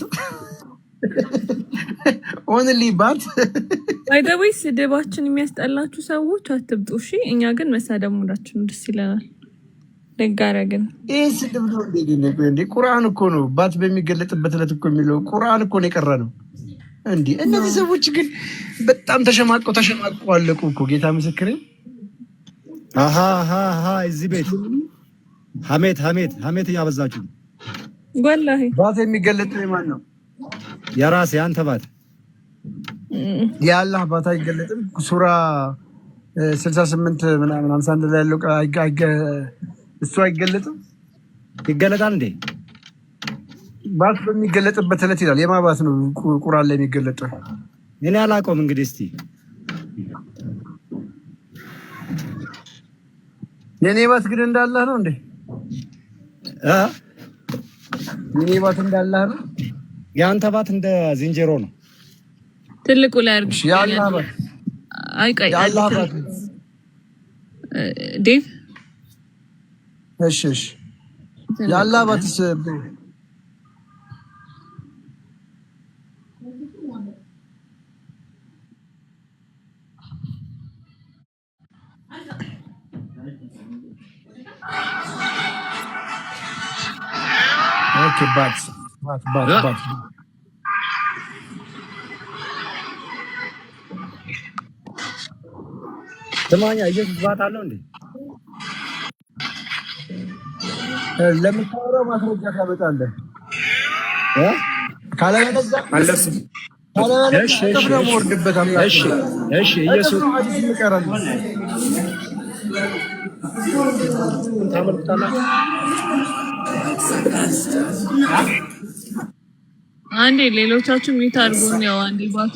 only bath? by the way ስድባችን የሚያስጠላችሁ ሰዎች አትብጡ እሺ። እኛ ግን መሳደብ ሙዳችን ደስ ይለናል። ደጋራ ግን ስድብ ነው እንዴ? ቁርአን እኮ ነው ባት በሚገለጥበት ዕለት እኮ የሚለው ቁርአን እኮ ነው የቀረ ነው እንዴ? እነዚህ ሰዎች ግን በጣም ተሸማቀው አለቁ እኮ። ጌታ ምስክሬ። እዚህ ቤት ሀሜት እያበዛችሁ ወላሂ። ባት የሚገለጥ የማን ነው? የራስ የአንተ ባት። የአላህ ባት አይገለጥም። ሱራ 68 ምናምን 51 ላይ ያለው እሱ አይገለጥም። ይገለጣል እንዴ? ባት በሚገለጥበት ዕለት ይላል። የማባት ነው ቁርአን ላይ የሚገለጠው? እኔ አላውቀውም። እንግዲህ እስቲ የኔ ባት ግን እንዳላህ ነው እንዴ? የኔ ባት እንዳላህ ነው። የአንተ ባት እንደ ዝንጀሮ ነው። ትልቁ ላይ አርግ። የአላህ ባት አይቀይ የአላህ ባት ዴቭ። እሺ የአላህ ባትስ ኦኬ ባት ስማኛ፣ ኢየሱስ ባት አለው እንዴ? ለምታወራው ማስረጃ ታመጣለህ? ካለበለዚያ አልደርስም። እሺ ኢየሱስ አንዴ ሌሎቻችሁ ሚት አድርጉን። ያው አንዴ ባቱ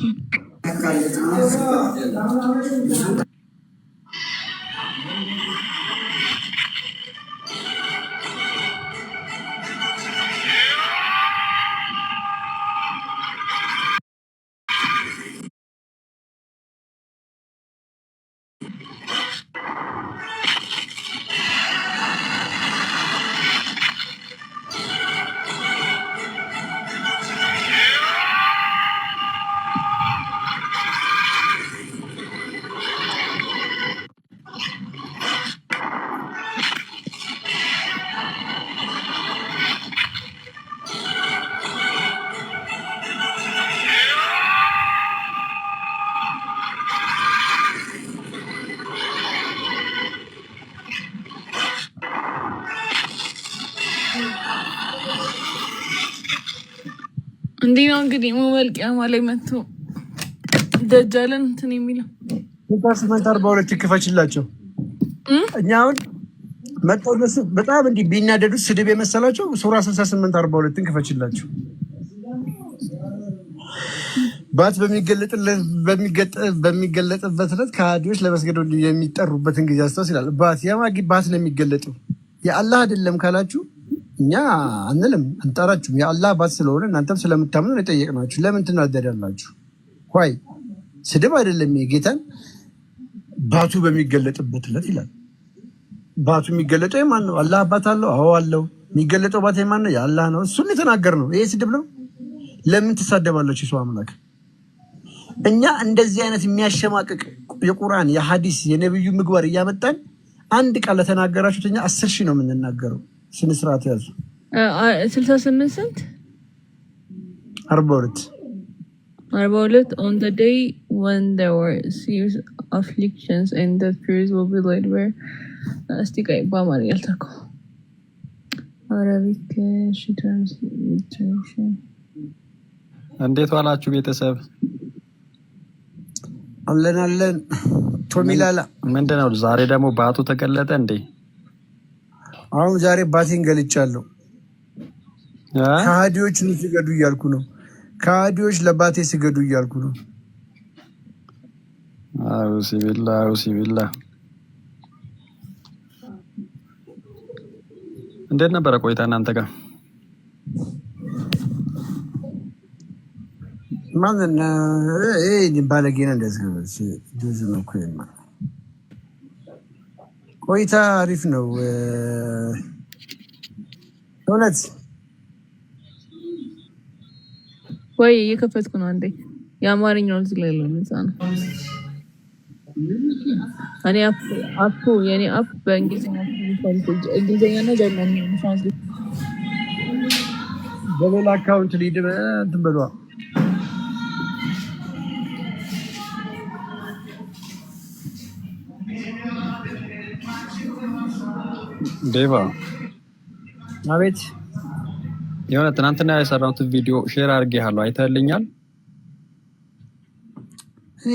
እንዲህ ነው እንግዲህ መመልቂያ ላይ መጥቶ ደጃለን እንትን የሚለው ስምንት 42 ክፈችላቸው። እኛ አሁን መጣው እነሱ በጣም እንዲህ ቢናደዱት ስድብ የመሰላቸው ሱራ 68 42 ክፈችላቸው። ባት በሚገለጥበት ዕለት ከሃዲዎች ለመስገድ የሚጠሩበትን ጊዜ አስታውስ ይላል። ባት ያማጊ ባት ነው የሚገለጠው የአላህ አይደለም ካላችሁ እኛ አንልም አንጠራችሁም። የአላህ ባት ስለሆነ እናንተም ስለምታምኑ ነው የጠየቅናችሁ። ለምን ትናደዳላችሁ? ሆይ ስድብ አይደለም የጌታን ባቱ በሚገለጥበት ዕለት ይላል። ባቱ የሚገለጠው የማን ነው? አላህ አባት አለው። አዎ አለው። የሚገለጠው ባት የማን ነው? የአላህ ነው። እሱን የተናገር ነው። ይሄ ስድብ ነው? ለምን ትሳደባላችሁ? የሰው አምላክ እኛ እንደዚህ አይነት የሚያሸማቅቅ የቁርአን የሐዲስ የነብዩ ምግባር እያመጣን አንድ ቃል ለተናገራችሁት እኛ 10,000 ነው የምንናገረው። ስነ ስርዓት ያዙ። 68 ስንት 42 on the day when there were serious afflictions and the fears will be laid where እስቲ በአማርኛ ያልተከው አረቢክ ሽትራንስሌሽን። እንዴት ዋላችሁ ቤተሰብ? አለን ቶሚላላ ምንድነው ዛሬ ደግሞ ባቱ ተገለጠ እንዴ? አሁን ዛሬ ባቴን ገልጫለሁ። ከሃዲዎች ስገዱ እያልኩ ነው። ከሃዲዎች ለባቴ ስገዱ እያልኩ ነው። ሲቪላ እንዴት ነበረ ቆይታ እናንተ ጋር? ማንን ባለጌና እንደዚህ ጁዝ ነው ኮይማ ቆይታ አሪፍ ነው። እውነት ወይ እየከፈትኩ ነው። አንዴ የአማርኛው እዚህ ላይ ነው እንሳን እኔ አፕ የኔ አፕ በእንግሊዝኛ እንግሊዝኛና ጀርመንኛ ነው። በሌላ አካውንት ሊድ እንትን በሏ። ዴቫ አቤት። የሆነ ትናንትና የሰራሁት ቪዲዮ ሼር አድርጌሃለሁ፣ አይተህልኛል?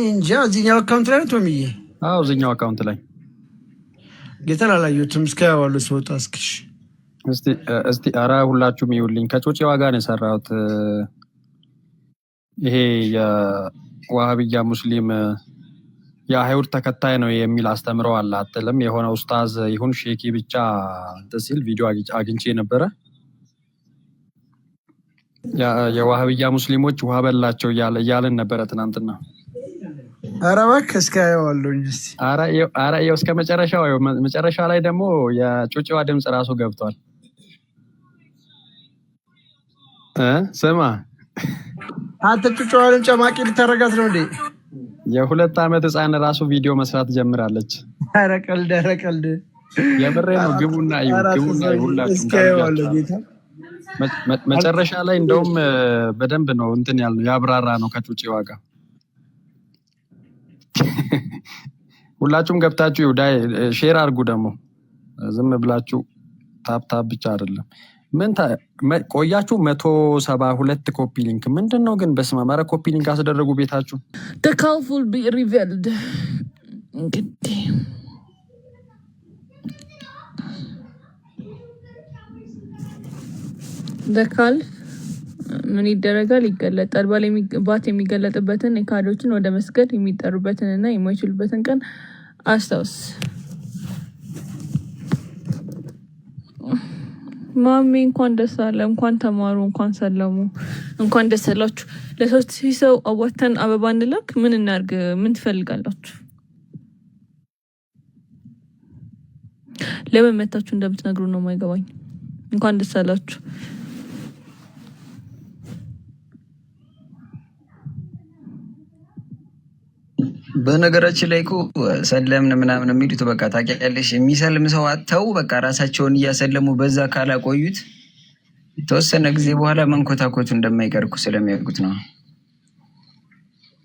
እንጃ እዚህኛው አካውንት ላይ ነው ቶሚዬ? አዎ እዚህኛው አካውንት ላይ ጌታን አላየሁትም። እስከያዋሉ ስወጣ እስቲ ኧረ ሁላችሁም ይውልኝ። ከጮጬ ዋጋ ነው የሰራሁት። ይሄ የዋሃብያ ሙስሊም የአይሁድ ተከታይ ነው የሚል አስተምረው አለ አጥልም የሆነ ኡስታዝ ይሁን ሼኪ ብቻ ተሲል ቪዲዮ አግኝቼ ነበረ። የዋሃብያ ሙስሊሞች ውሃ በላቸው እያለን ነበረ ትናንትና። ኧረ እባክህ እስከያዋለሁ እንጂ ኧረ ይኸው እስከ መጨረሻው። መጨረሻ ላይ ደግሞ የጮጬዋ ድምፅ ራሱ ገብቷል። ስማ አንተ ጮጬዋን ጨማቂ ልታረጋት ነው እንዴ? የ2 ዓመት ህፃን ራሱ ቪዲዮ መስራት ጀምራለች። ኧረ ቀልድ የምሬ ነው። ግቡና ሁላችሁም መጨረሻ ላይ እንደውም በደንብ ነው እንትን ያልነው ያብራራ ነው ከጮጬ ዋጋ። ሁላችሁም ገብታችሁ ዳይ ሼር አድርጉ። ደግሞ ዝም ብላችሁ ታፕ ብቻ አይደለም። ምን ቆያችሁ? 172 ኮፒ ሊንክ ምንድነው ግን? በስመ አብ! ኧረ ኮፒ ሊንክ አስደረጉ ቤታችሁ። The calf will be revealed እንግዲህ the calf ምን ይደረጋል? ይገለጣል። ባት የሚገለጥበትን የካዶችን ወደ መስገድ የሚጠሩበትን እና የማይችሉበትን ቀን አስታውስ። ማሚ እንኳን ደስ አለ፣ እንኳን ተማሩ፣ እንኳን ሰለሙ፣ እንኳን ደስ አላችሁ። ለሶስት ሰው አዋተን አበባ እንላክ። ምን እናርግ? ምን ትፈልጋላችሁ? ለምን መታችሁ እንደምትነግሩ ነው የማይገባኝ። እንኳን ደስ አላችሁ። በነገራችን ላይ እኮ ሰለምን ምናምን የሚሉት በቃ ታውቂያለሽ፣ የሚሰልም ሰው አተው በቃ ራሳቸውን እያሰለሙ በዛ ካላቆዩት የተወሰነ ጊዜ በኋላ መንኮታኮቱ እንደማይቀር እኮ ስለሚያውቁት ነው።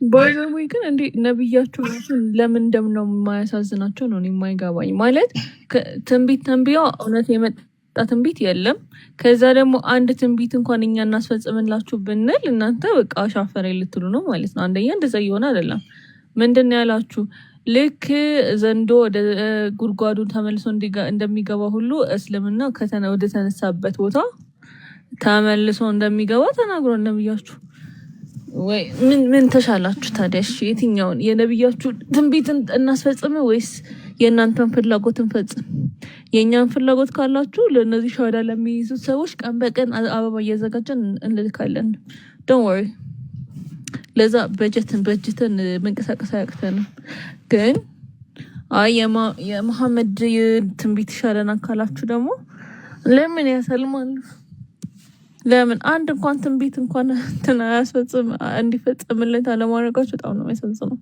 ባይዘዌ ግን እንዴ ነብያቸው ለምን እንደምነው የማያሳዝናቸው ነው የማይገባኝ። ማለት ትንቢት ተንቢያ እውነት የመጣ ትንቢት የለም። ከዛ ደግሞ አንድ ትንቢት እንኳን እኛ እናስፈጽምላችሁ ብንል እናንተ በቃ አሻፈረ ልትሉ ነው ማለት ነው። አንደኛ እንደዛ እየሆነ አይደለም። ምንድን ነው ያላችሁ? ልክ ዘንዶ ወደ ጉድጓዱ ተመልሶ እንደሚገባ ሁሉ እስልምና ወደ ተነሳበት ቦታ ተመልሶ እንደሚገባ ተናግሯል ነብያችሁ። ወይ ምን ተሻላችሁ ታዲያ? እሺ የትኛውን የነብያችሁ ትንቢት እናስፈጽም ወይስ የእናንተን ፍላጎት እንፈጽም? የእኛን ፍላጎት ካላችሁ ለእነዚህ ሸዋዳ ለሚይዙት ሰዎች ቀን በቀን አበባ እያዘጋጀን እንልካለን። ዶንት ወሪ። ለዛ በጀትን መንቀሳቀስ አያቅተንም። ግን አይ የመሐመድ ትንቢት ይሻለናል ካላችሁ ደግሞ ለምን ያሰልማሉ? ለምን አንድ እንኳን ትንቢት እንኳን አያስፈጽም እንዲፈጸምለት አለማድረጋችሁ በጣም ነው የሚያሳዝነው።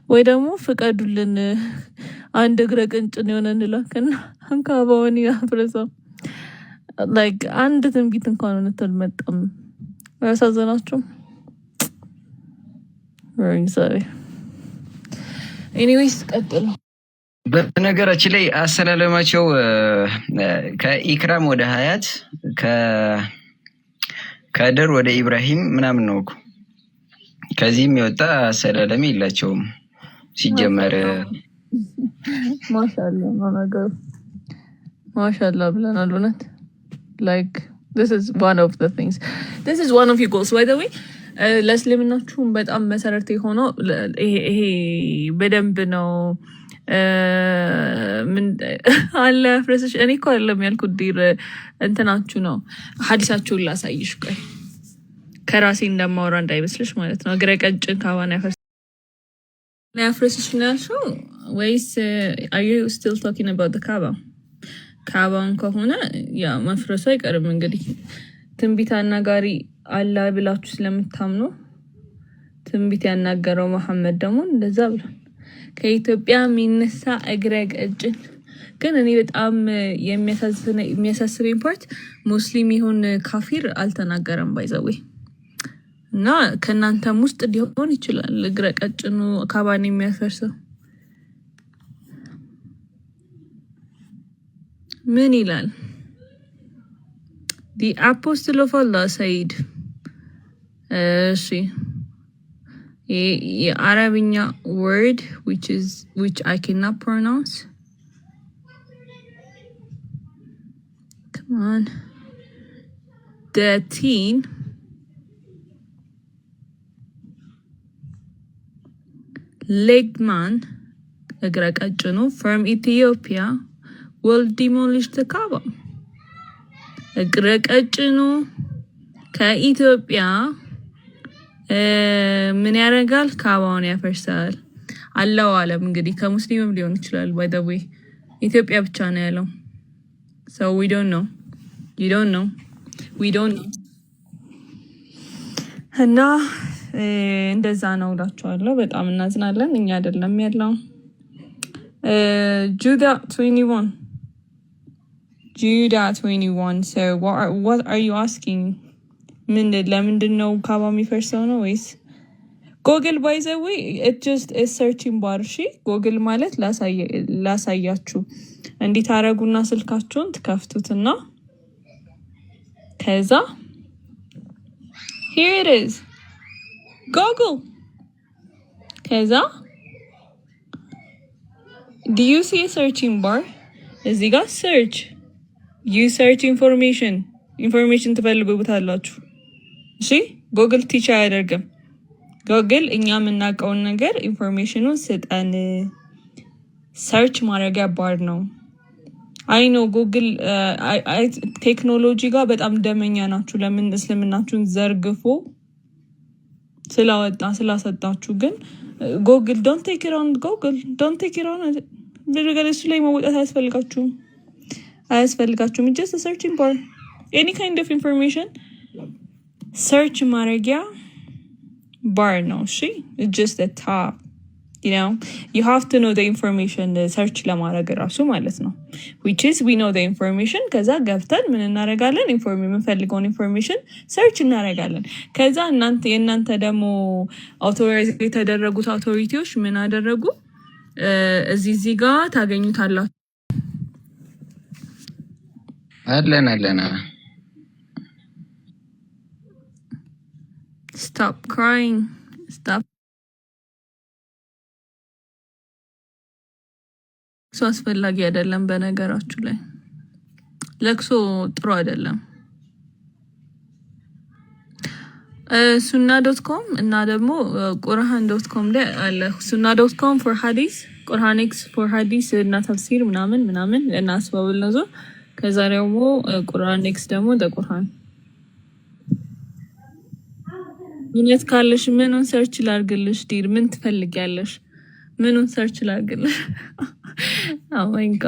ወይ ደግሞ ፍቀዱልን አንድ እግረ ቅንጭን የሆነ እንላክና አንካባውን ያፍርሰው። ላይክ አንድ ትንቢት እንኳን እውነት አልመጣም። አያሳዝናችሁም? ኤኒዌይስ ቀጥሉ። በነገራችን ላይ አሰላለማቸው ከኢክራም ወደ ሀያት ከድር ወደ ኢብራሂም ምናምን ነው እኮ። ከዚህም የወጣ አሰላለሚ የላቸውም ሲጀመር። ማሻአላ ነው ነገሩ። ማሻአላ ብለናል። እውነት like this is one of the things, this is one of your goals by the way። ለእስልምናችሁም በጣም መሰረት የሆነው ይሄ በደንብ ነው። ምን አለ ፍረስሽ እኔ እኮ አይደለም ያልኩት ዲር እንትናችሁ ነው። ሀዲሳችሁን ላሳይሽ ቆይ፣ ከራሴ እንደማወራ እንዳይመስልሽ ማለት ነው። እግረ ቀጭን ካባን ያፍረስሽ ነው ያልሽው ወይስ are you still talking about the ካባን ከሆነ ያ መፍረሱ አይቀርም። እንግዲህ ትንቢት አናጋሪ አላህ ብላችሁ ስለምታምኑ ትንቢት ያናገረው መሐመድ ደግሞ እንደዛ ብሏል። ከኢትዮጵያ የሚነሳ እግረ ቀጭን። ግን እኔ በጣም የሚያሳስበኝ ፓርት ሙስሊም ይሁን ካፊር አልተናገረም ባይዘዌ እና ከናንተም ውስጥ ሊሆን ይችላል እግረ ቀጭኑ ካባን የሚያፈርሰው። ምን ይላል? The Apostle of Allah said የአረብኛ word which I cannot pronounce. Come on. The teen legged man እግረ ቀጭኑ from Ethiopia will demolish the Kaaba. እግረ ቀጭኑ ከኢትዮጵያ ምን ያደርጋል? ካባውን ያፈርሳል። አላሁ አለም እንግዲህ ከሙስሊምም ሊሆን ይችላል። by the way ኢትዮጵያ ብቻ ነው ያለው። so we don't know, you don't know, we don't know። እና እንደዛ ነው እላችኋለሁ። በጣም እናዝናለን። እኛ አይደለም ያለው Judah 21. So what are you asking? ለምንድን ነው ካባ የሚፈርሰው ነው ወይስ ጎግል? by the way it just is searching bar። እሺ ጎግል ማለት ላሳያችሁ እንዲህ ታረጉና ስልካችሁን ትከፍቱትና ከዛ here it is Google። ከዛ do you see a searching bar? እዚህ ጋር search, you search information ትፈልጉታላችሁ። እሺ ጉግል ቲች አያደርግም። ጉግል እኛ የምናውቀውን ነገር ኢንፎርሜሽኑን ስጠን ሰርች ማድረጊያ ባር ነው። አይ ነው ጉግል ቴክኖሎጂ ጋር በጣም ደመኛ ናችሁ። ለምን እስልምናችሁን ዘርግፎ ስላሰጣችሁ። ግን ጉግል don't take it on Google, don't take it on እሱ ላይ መውጣት አያስፈልጋችሁም። just a searching bar, any kind of information search ማድረጊያ bar ነው። እሺ it's just the top, you know, you have to know the information search ለማድረግ ራሱ ማለት ነው። which is we know the information። ከዛ ገብተን ምን እናደርጋለን? የምንፈልገውን ኢንፎርሜሽን search እናደርጋለን። ከዛ የእናንተ ደግሞ አውቶራይዝ የተደረጉት አውቶሪቲዎች ምን አደረጉ? እዚህ ጋር ታገኙታላችሁ። አለን Stop crying. Stop ለቅሶ አስፈላጊ አይደለም። በነገራችሁ ላይ ለቅሶ ጥሩ አይደለም። ሱና.com እና ደግሞ ቁርአን.com ላይ አለ። ሱና.com for hadith፣ ቁርአንx for hadith እና ተፍሲር ምናምን እና አስባብል ነው። ከዛ ደግሞ ቁርአንx ደግሞ ለቁርአን ምንት ካለሽ ምኑን ሰርች ላርግልሽ? ዲር ምን ትፈልጊያለሽ? ምኑን ሰርች ላርግልሽ? ኦ ማይ ጋድ